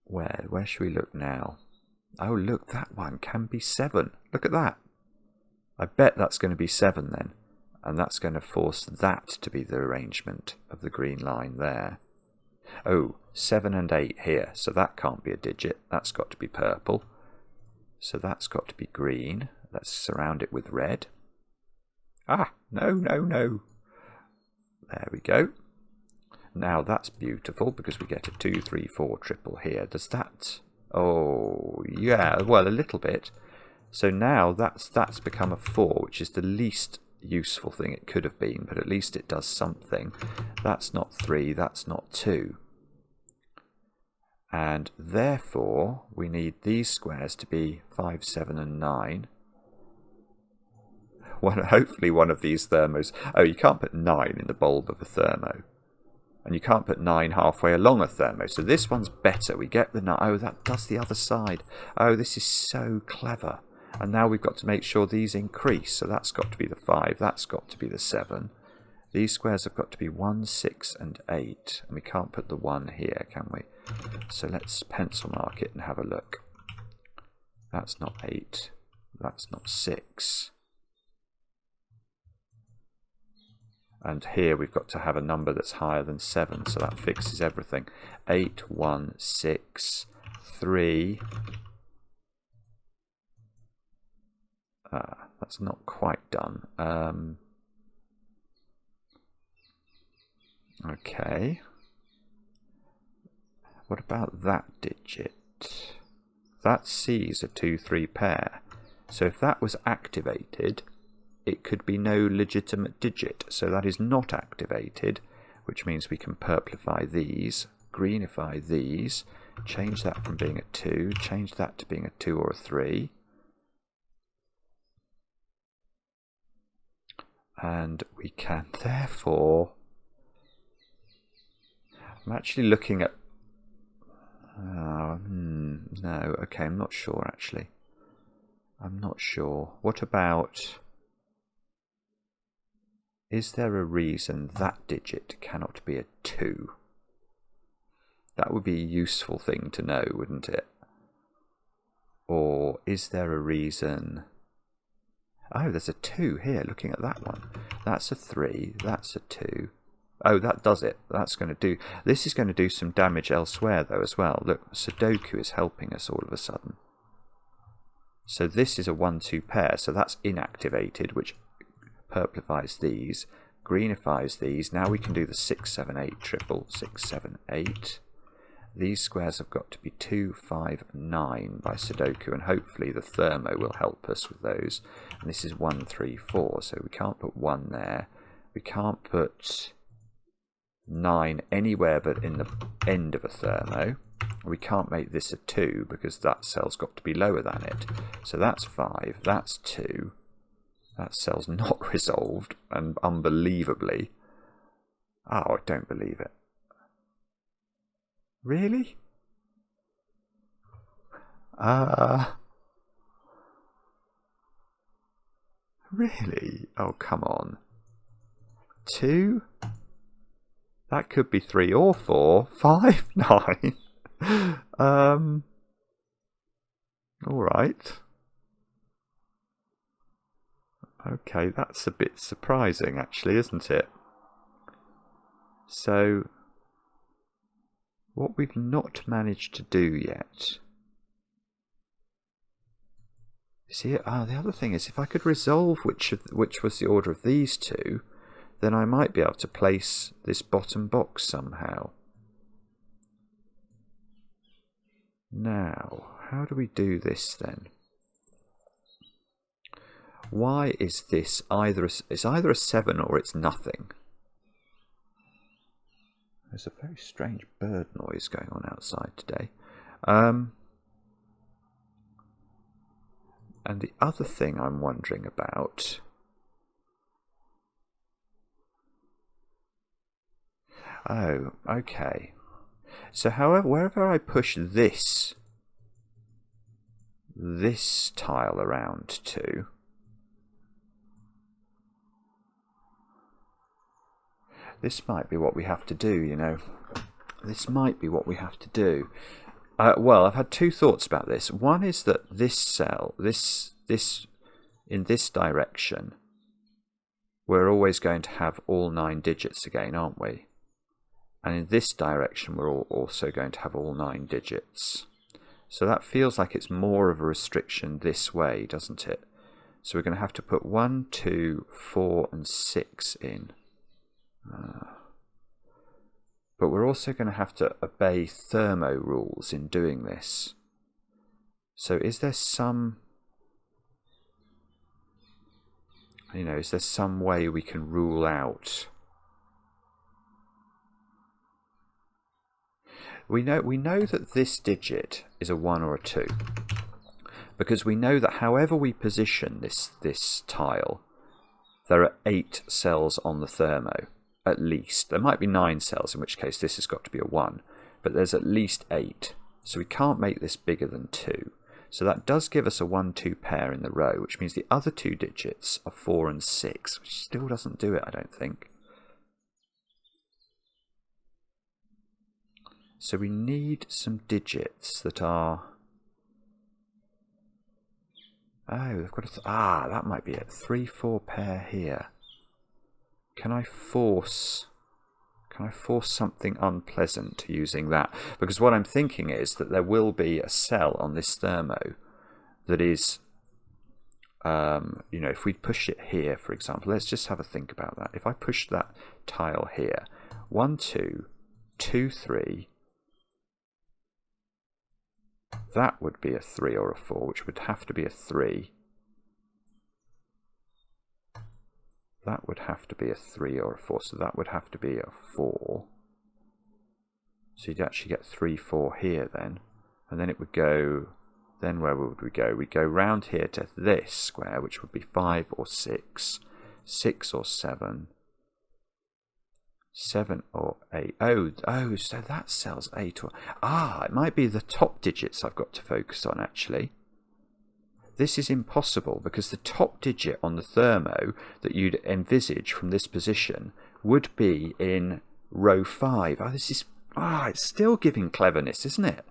Where should we look now? Oh, look, that one can be 7. Look at that. I bet that's going to be 7 then. And that's going to force that to be the arrangement of the green line there. Oh, 7 and 8 here. So that can't be a digit. That's got to be purple. So that's got to be green. Let's surround it with red. Ah, no, no, no. There we go. Now that's beautiful because we get a 2, 3, 4 triple here. Does that... Oh, yeah, well, a little bit. So now that's become a 4, which is the least useful thing it could have been, but at least it does something. That's not 3, that's not 2. And therefore, we need these squares to be 5, 7 and 9. Hopefully one of these thermos... Oh, you can't put 9 in the bulb of a thermo. And you can't put 9 halfway along a thermo. So this one's better. We get the 9. Oh, that does the other side. Oh, this is so clever. And now we've got to make sure these increase. So that's got to be the 5. That's got to be the 7. These squares have got to be 1, 6 and 8. And we can't put the 1 here, can we? So let's pencil mark it and have a look. That's not 8. That's not 6. And here we've got to have a number that's higher than 7, so that fixes everything. 8, 1, 6, 3. That's not quite done. Okay. What about that digit? That C's a 2, 3 pair. So if that was activated... it could be no legitimate digit, so that is not activated, which means we can purplify these, greenify these, change that from being a 2, change that to being a 2 or a 3, and we can therefore... I'm actually looking at... no, okay, I'm not sure actually. I'm not sure. What about... Is there a reason that digit cannot be a 2? That would be a useful thing to know, wouldn't it? Or is there a reason... Oh, there's a 2 here, looking at that one. That's a 3, that's a 2. Oh, that does it. That's going to do... This is going to do some damage elsewhere, though, as well. Look, Sudoku is helping us all of a sudden. So this is a 1-2 pair, so that's inactivated, which purplifies these, greenifies these. Now we can do the 6, 7, 8 triple, 6, 7, 8. These squares have got to be 2, 5, 9 by Sudoku, and hopefully the thermo will help us with those. And this is 1, 3, 4, so we can't put 1 there. We can't put 9 anywhere but in the end of a thermo. We can't make this a 2 because that cell's got to be lower than it. So that's 5, that's 2. That cell's not resolved, and unbelievably. Oh, I don't believe it. Really? Really? Oh, come on. 2? That could be 3 or 4. 5? 9? Alright. Okay, that's a bit surprising, actually, isn't it? So, what we've not managed to do yet... See, the other thing is, if I could resolve which was the order of these two, then I might be able to place this bottom box somehow. Now, how do we do this then? Why is this it's either a 7 or it's nothing? There's a very strange bird noise going on outside today. And the other thing I'm wondering about... Oh, okay. So however, wherever I push this tile around to, this might be what we have to do, you know. This might be what we have to do. Well, I've had two thoughts about this. One is that this cell, this in this direction, we're always going to have all 9 digits again, aren't we? And in this direction, we're also going to have all 9 digits. So that feels like it's more of a restriction this way, doesn't it? So we're going to have to put 1, 2, 4, and 6 in. But we're also going to have to obey thermo rules in doing this. So is there some... You know, is there some way we can rule out... We know that this digit is a 1 or a 2. Because we know that however we position this tile, there are 8 cells on the thermo. At least. There might be 9 cells, in which case this has got to be a 1. But there's at least 8. So we can't make this bigger than 2. So that does give us a 1-2 pair in the row, which means the other 2 digits are 4 and 6, which still doesn't do it, I don't think. So we need some digits that are... Oh, we've got that might be it. 3-4 pair here. Can I force something unpleasant using that? Because what I'm thinking is that there will be a cell on this thermo that is, you know, if we push it here, for example, let's just have a think about that. If I push that tile here, 1, 2, 2, 3, that would be a 3 or a 4, which would have to be a 3. That would have to be a 3 or a 4, so that would have to be a 4. So you'd actually get 3, 4 here then. And then it would go, then where would we go? We'd go round here to this square, which would be 5 or 6, 6 or 7, 7 or 8. Oh, so that cell's 8 or... it might be the top digits I've got to focus on, actually. This is impossible because the top digit on the thermo that you'd envisage from this position would be in row 5. It's still giving cleverness, isn't it?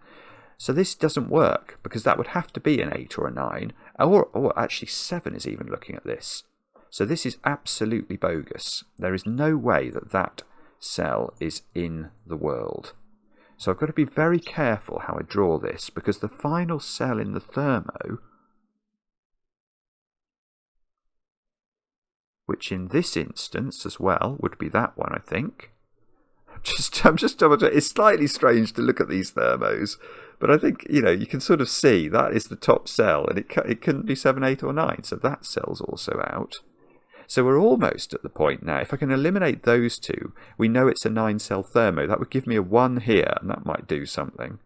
So this doesn't work because that would have to be an 8 or a 9, or actually 7 is even looking at this. So this is absolutely bogus. There is no way that that cell is in the world. So I've got to be very careful how I draw this because the final cell in the thermo which in this instance as well would be that one, I think. I'm just double checking. It's slightly strange to look at these thermos, but I think, you know, you can sort of see that is the top cell, and it couldn't be 7, 8 or 9, so that cell's also out. So we're almost at the point now. If I can eliminate those two, we know it's a 9-cell thermo. That would give me a 1 here, and that might do something.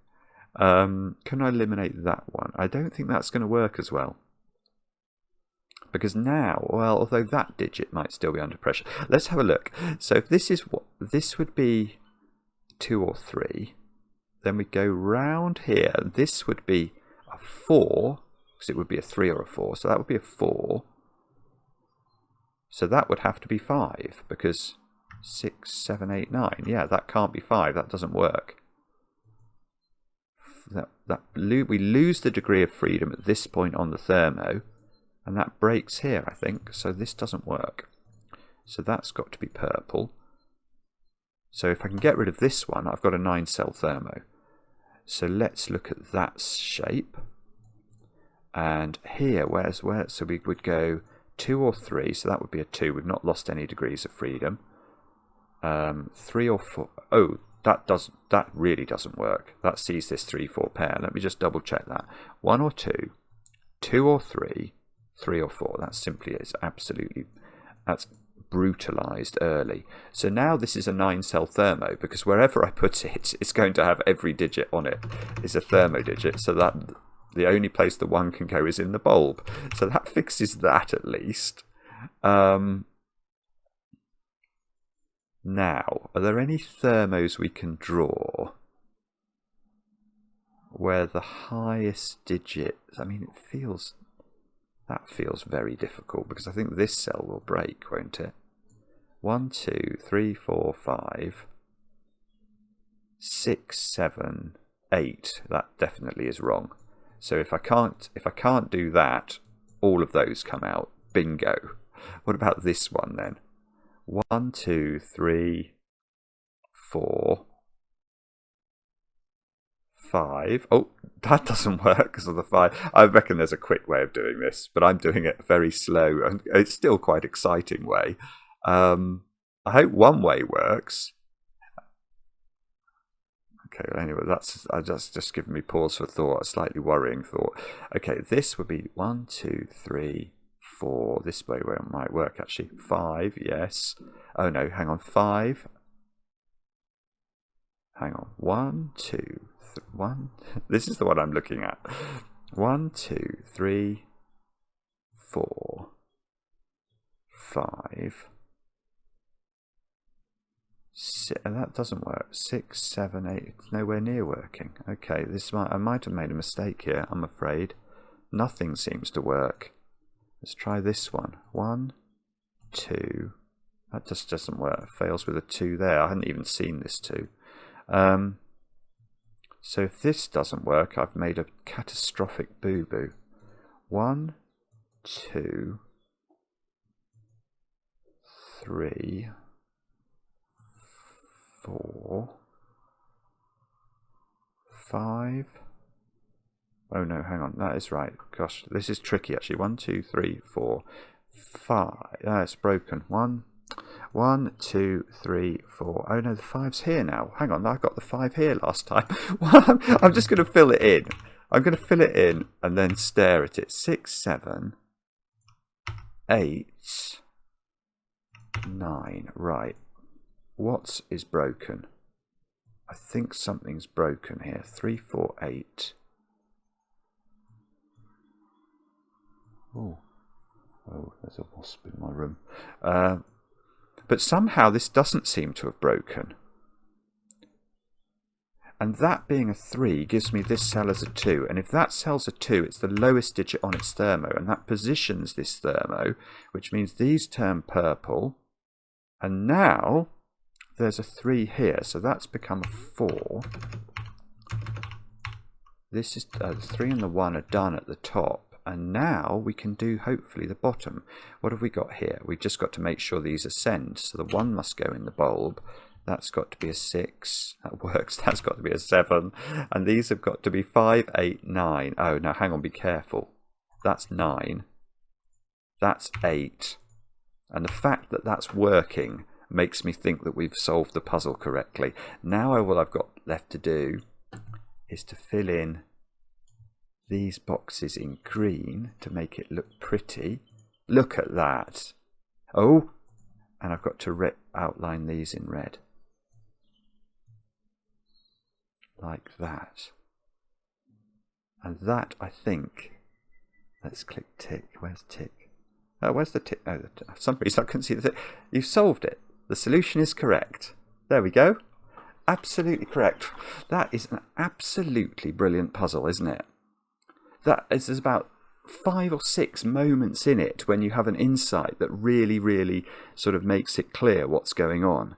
Can I eliminate that one? I don't think that's going to work as well. Because now, well, although that digit might still be under pressure. Let's have a look. So if this is what this would be 2 or 3, then we go round here. This would be a 4, because it would be a 3 or a 4. So that would be a 4. So that would have to be 5, because 6, 7, 8, 9. Yeah, that can't be 5. That doesn't work. We lose the degree of freedom at this point on the thermo. And that breaks here, I think. So this doesn't work. So that's got to be purple. So if I can get rid of this one, I've got a 9-cell thermo. So let's look at that shape. And here, so we would go 2 or 3. So that would be a 2. We've not lost any degrees of freedom. 3 or 4. Oh, that really doesn't work. That sees this 3, 4 pair. Let me just double check that. 1 or 2. 2 or 3. 3 or 4, that simply is absolutely, that's brutalized early. So now this is a 9-cell thermo, because wherever I put it, it's going to have every digit on it is a thermo digit, so that the only place the 1 can go is in the bulb. So that fixes that at least. Now, are there any thermos we can draw where the highest digit, I mean, that feels very difficult, because I think this cell will break, won't it? 1, 2, 3, 4, 5, 6, 7, 8. That definitely is wrong. So if I can't do that, all of those come out. Bingo. What about this one then? 1, 2, 3, 4, 5. Oh, that doesn't work because of the 5. I reckon there's a quick way of doing this, but I'm doing it very slow, and it's still quite exciting way. I hope one way works. Okay, well, anyway, that's just giving me pause for thought, a slightly worrying thought. Okay, this would be 1, 2, 3, 4. This way where it might work actually. 5, yes. Oh no, hang on, 5. Hang on, 1, 2, 1. This is the one I'm looking at. 1, 2, 3, 4, 5. That doesn't work. 6, 7, 8. It's nowhere near working. Okay, I might have made a mistake here, I'm afraid. Nothing seems to work. Let's try this one. 1, 2. That just doesn't work. Fails with a 2 there. I hadn't even seen this 2. So if this doesn't work, I've made a catastrophic boo-boo. 1, 2, 3, 4, 5. Oh no, hang on, that is right. Gosh, this is tricky actually. 1, 2, 3, 4, 5. Ah, it's broken. 1, 2, 3, 4. Oh no, the 5's here now. Hang on, I got the 5 here last time. I'm just going to fill it in. I'm going to fill it in and then stare at it. 6, 7, 8, 9. Right. What is broken? I think something's broken here. 3, 4, 8. Oh, there's a wasp in my room. But somehow this doesn't seem to have broken. And that being a 3 gives me this cell as a 2. And if that cell's a 2, it's the lowest digit on its thermo. And that positions this thermo, which means these turn purple. And now there's a 3 here. So that's become a 4. This is the 3 and the 1 are done at the top. And now we can do, hopefully, the bottom. What have we got here? We've just got to make sure these ascend. So the 1 must go in the bulb. That's got to be a 6. That works. That's got to be a 7. And these have got to be 5, 8, 9. Oh, now hang on, be careful. That's 9. That's 8. And the fact that that's working makes me think that we've solved the puzzle correctly. Now all I've got left to do is to fill in these boxes in green to make it look pretty. Look at that. Oh, and I've got to outline these in red. Like that. And that, I think, let's click tick. Where's tick? Oh, where's the tick? Oh, for some reason I couldn't see the tick. You've solved it. The solution is correct. There we go. Absolutely correct. That is an absolutely brilliant puzzle, isn't it? There's about 5 or 6 moments in it when you have an insight that really, really sort of makes it clear what's going on.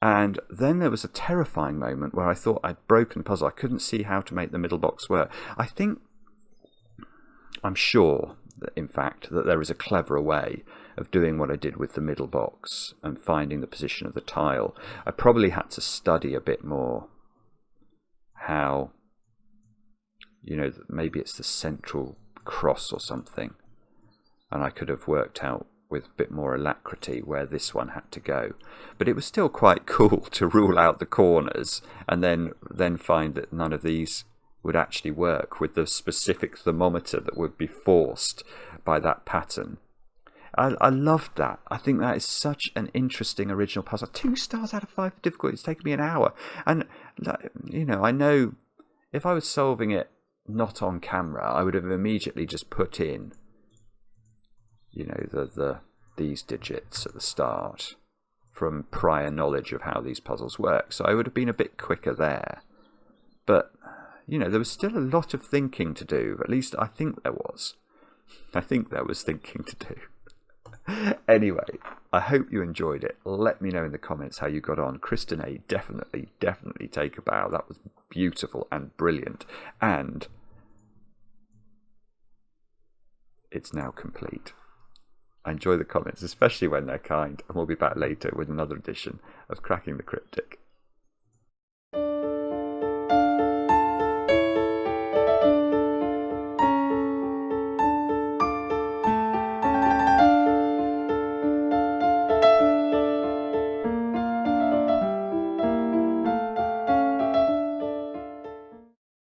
And then there was a terrifying moment where I thought I'd broken the puzzle. I couldn't see how to make the middle box work. I'm sure, in fact, that there is a cleverer way of doing what I did with the middle box and finding the position of the tile. I probably had to study a bit more how, maybe it's the central cross or something, and I could have worked out with a bit more alacrity where this one had to go. But it was still quite cool to rule out the corners and then find that none of these would actually work with the specific thermometer that would be forced by that pattern. I loved that. I think that is such an interesting original puzzle. 2 stars out of 5 for difficulty. It's taken me an hour. And, I know if I was solving it not on camera, I would have immediately just put in, these digits at the start from prior knowledge of how these puzzles work. So I would have been a bit quicker there. But, there was still a lot of thinking to do. At least I think there was. I think there was thinking to do. Anyway, I hope you enjoyed it. Let me know in the comments how you got on. Kristen A, definitely take a bow. That was beautiful and brilliant. And it's now complete. I enjoy the comments, especially when they're kind. And we'll be back later with another edition of Cracking the Cryptic.